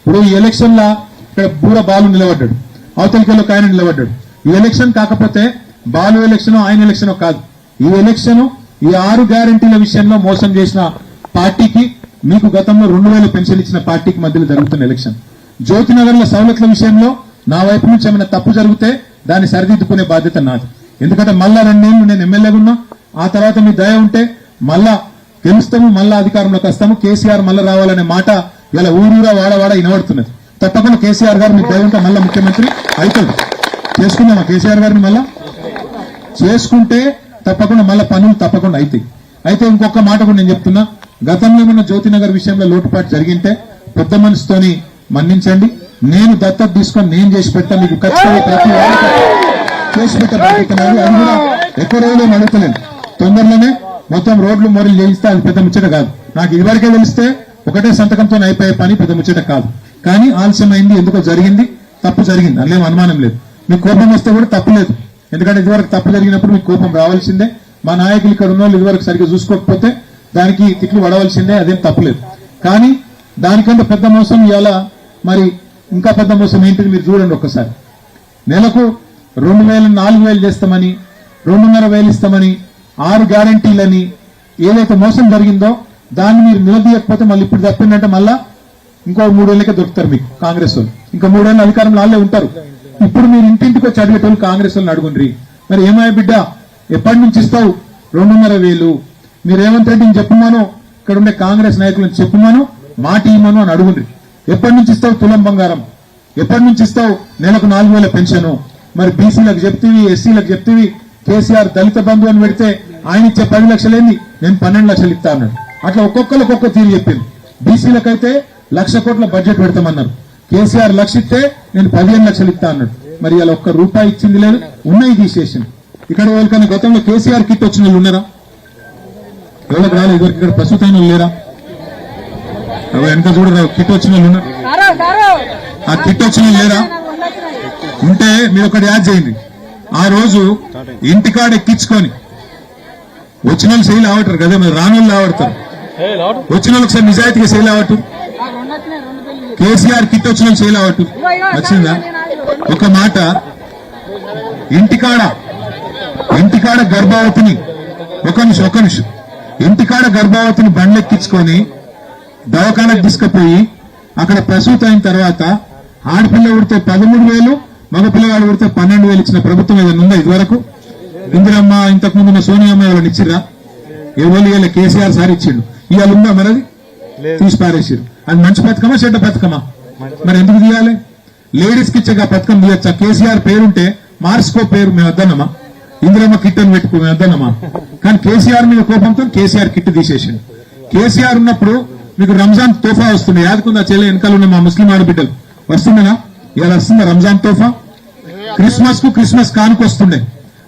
ఇప్పుడు ఈ ఎలక్షన్ లా ఇక్కడ బూర బాలు నిలబడ్డాడు, అవతలికల్లో ఆయన నిలబడ్డాడు. ఈ ఎలక్షన్ కాకపోతే బాలు ఎలక్షన్ ఆయన ఎలక్షన్ కాదు. ఈ ఎలక్షన్ ఈ 6 గ్యారంటీల విషయంలో మోసం చేసిన పార్టీకి, మీకు గతంలో 2000 పెన్షన్ ఇచ్చిన పార్టీకి మధ్యలో జరుగుతున్న ఎలక్షన్. జ్యోతినగర్ల సౌలతుల విషయంలో నా వైపు నుంచి ఏమైనా తప్పు జరిగితే దాన్ని సరిదిద్దుకునే బాధ్యత నాది. ఎందుకంటే మళ్ళా 2 ఏళ్లు నేను ఎమ్మెల్యేగా ఉన్నా, ఆ తర్వాత మీ దయ ఉంటే మళ్ళా గెలుస్తాము, మళ్ళా అధికారంలోకి వస్తాము, కేసీఆర్ మళ్ళా రావాలనే మాట ఇలా ఊరూరా వాడవాడ వినబడుతున్నది. తప్పకుండా కేసీఆర్ గారు మీ దయ ఉంటే మళ్ళా ముఖ్యమంత్రి అవుతాడు. చేసుకుందామా కేసీఆర్ గారిని? మళ్ళా చేసుకుంటే తప్పకుండా మళ్ళా పనులు తప్పకుండా అవుతాయి. అయితే ఇంకొక మాట కూడా నేను చెప్తున్నా, గతంలో ఉన్న జ్యోతినగర్ విషయంలో లోటుపాటు జరిగింటే పెద్ద మనసుతోని మన్నించండి. నేను దత్తత తీసుకొని నేను చేసి పెడతాను, మీకు ఖచ్చితంగా ప్రతి వారికి చేసి పెట్టే బాధ్యత నాది. అది కూడా ఎక్కువ రోజులు అడుగుతలేను, తొందరలోనే మొత్తం రోడ్లు మోరీలు చేయిస్తే అది పెద్ద ముచ్చట కాదు. నాకు ఇదివరకే తెలిస్తే ఒకటే సంతకంతో అయిపోయే పని పెద్ద ముచ్చట కాదు. కానీ ఆలస్యమైంది, ఎందుకో జరిగింది, తప్పు జరిగింది, అందులో అనుమానం లేదు. మీకు కోపం వస్తే కూడా తప్పు లేదు, ఎందుకంటే ఇదివరకు తప్పు జరిగినప్పుడు మీకు కోపం రావాల్సిందే. మా నాయకులు ఇక్కడ ఉన్న వాళ్ళు ఇదివరకు సరిగ్గా చూసుకోకపోతే దానికి తిట్లు పడవలసిందే, అదేం తప్పులేదు. కానీ దానికంటే పెద్ద మోసం ఇవాళ మరి ఇంకా పెద్ద మోసం ఏంటిది మీరు చూడండి ఒక్కసారి. నెలకు 2000 4000 చేస్తామని, 2500 ఇస్తామని, 6 గ్యారంటీలని ఏదైతే మోసం జరిగిందో దాన్ని మీరు నిలదీయకపోతే మళ్ళీ ఇప్పుడు తప్పిందంటే మళ్ళా ఇంకో 3 ఏళ్ళకే దొరుకుతారు మీకు కాంగ్రెస్ వాళ్ళు. ఇంకా 3 ఏళ్ళ అధికారంలో వాళ్ళే ఉంటారు. ఇప్పుడు మీరు ఇంటింటికి వచ్చి అడిగేటోళ్ళు కాంగ్రెస్ వాళ్ళని అడుగుండ్రి. మరి ఏమాయ బిడ్డ ఎప్పటి నుంచి ఇస్తావు 2,500? మీరు రేవంత్ రెడ్డిని చెప్పమను, ఇక్కడ ఉండే కాంగ్రెస్ నాయకులను చెప్పమను, మాట ఇమ్మను అని అడుగుండ్రి. ఎప్పటి నుంచి ఇస్తావు తులం బంగారం? ఎప్పటి నుంచి ఇస్తావు నెలకు 4000 పెన్షన్? మరి బీసీలకు చెప్తీవి, ఎస్సీలకు చెప్తీవి, కేసీఆర్ దళిత బంధు అని పెడితే ఆయన ఇచ్చే 10 లక్షలేంది, నేను 12 లక్షలు ఇస్తా అన్నాడు. అట్లా ఒక్కొక్కరు ఒక్కొక్క తీరు చెప్పింది. బీసీలకైతే 1,00,000 కోట్ల బడ్జెట్ పెడతామన్నారు, కేసీఆర్ 1,00,000 ఇస్తే నేను 15 లక్షలు ఇస్తా అన్నాడు. మరి ఇలా ఒక్క రూపాయి ఇచ్చింది లేదు, ఉన్నాయి తీసేసింది. ఇక్కడ ఎవరికైనా గతంలో కేసీఆర్ కిట్ వచ్చిన వాళ్ళు ఉన్నారా? ఎవరికి రాలేదు ఇదివరకు? ఇక్కడ ప్రస్తుతం లేరా? వెనక చూడరా కిట్ వచ్చిన వాళ్ళు ఉన్నారు? ఆ కిట్ వచ్చిన లేరా? ఉంటే మీరు ఒకటి యాడ్ చేయండి. ఆ రోజు ఇంటికాడ ఎక్కించుకొని వచ్చిన వాళ్ళు శైలి ఆవటారు కదా, మీరు రాని వాళ్ళు ఆవడతారు. వచ్చిన వాళ్ళు ఒకసారి నిజాయితీగా శైలి ఆవటు. కేసీఆర్ కిట్ వచ్చిన శైలి ఆవటు వచ్చిందా? ఒక మాట, ఇంటికాడ గర్భావతిని ఒక నిమిషం ఇంటికాడ గర్భావతిని బండ్లెక్కించుకొని దవాఖానకు తీసుకుపోయి అక్కడ ప్రసూతి అయిన తర్వాత ఆడపిల్ల ఉడితే 13,000, మగపిల్లగాడు ఉడితే 12,000 ఇచ్చిన ప్రభుత్వం ఏదైనా ఉందా ఇదివరకు? ఇందిరమ్మ, ఇంతకుముందు ఉన్న సోనియమ్మ ఎవరైనా ఇచ్చిరా? ఎవరు? కేసీఆర్ సార్ ఇచ్చిండు. ఇవాళ ఉందా? మరి అది తీసి పారేసారు. అది మంచి పథకమా చెడ్డ పథకమా? మరి ఎందుకు తీయాలి? లేడీస్ కి ఇచ్చగా పథకం తీయచ్చా? కేసీఆర్ పేరుంటే మార్చుకో పేరు, మేము వద్దన్నమా? ఇందిరమ్మ కిట్ అని పెట్టుకో, మేము వద్దన్నమా? కానీ కేసీఆర్ మీద కోపంతో కేసీఆర్ కిట్ తీసేసిండు. కేసీఆర్ ఉన్నప్పుడు మీకు రంజాన్ తోఫా వస్తుండే, యాదకుందా చెల్లె వెనకాల ఉన్న మా ముస్లిం ఆడబిడ్డలు వస్తుండేనా? ఇలా వస్తుందా రంజాన్ తోఫా? క్రిస్మస్ కు క్రిస్మస్ కానుక వస్తుండే,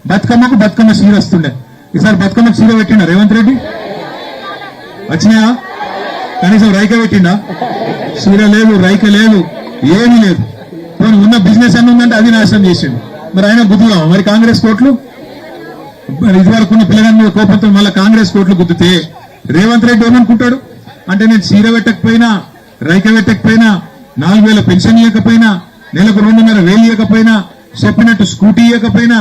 బతుకమ్మకు బతుకమ్మ చీర వస్తుండే. ఈసారి బతుకమ్మకు చీర పెట్టిండా రేవంత్ రెడ్డి? వచ్చినాయా? కనీసం రైక పెట్టిండా? చీర లేదు, రైక లేదు, ఏమీ లేదు. పోనీ ఉన్న బిజినెస్ అన్న ఉందంటే అది నాశనం చేసిండు. మరి ఆయన గుద్దుదాం మరి కాంగ్రెస్ కోట్లు? మరి ఇదివరకు ఉన్న పిల్లగాని మీద కోపంతో మళ్ళీ కాంగ్రెస్ కోట్లు గుద్దితే రేవంత్ రెడ్డి ఏమనుకుంటాడు అంటే, నేను చీర పెట్టకపోయినా, రైక పెట్టకపోయినా, 4,000 పెన్షన్ ఇవ్వకపోయినా, నెలకు 2,500 ఇవ్వకపోయినా, చెప్పినట్టు స్కూటీ ఇవ్వకపోయినా,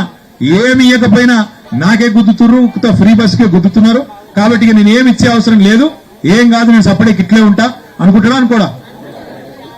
ఏమి ఇవ్వకపోయినా నాకే గుద్దుతున్నారు, ఫ్రీ బస్ కే గుద్దుతున్నారు. కాబట్టి నేను ఏమి ఇచ్చే అవసరం లేదు, ఏం కాదు, నేను సపరేట్ ఇట్లే ఉంటా అనుకుంటాడా? అనుకోడా?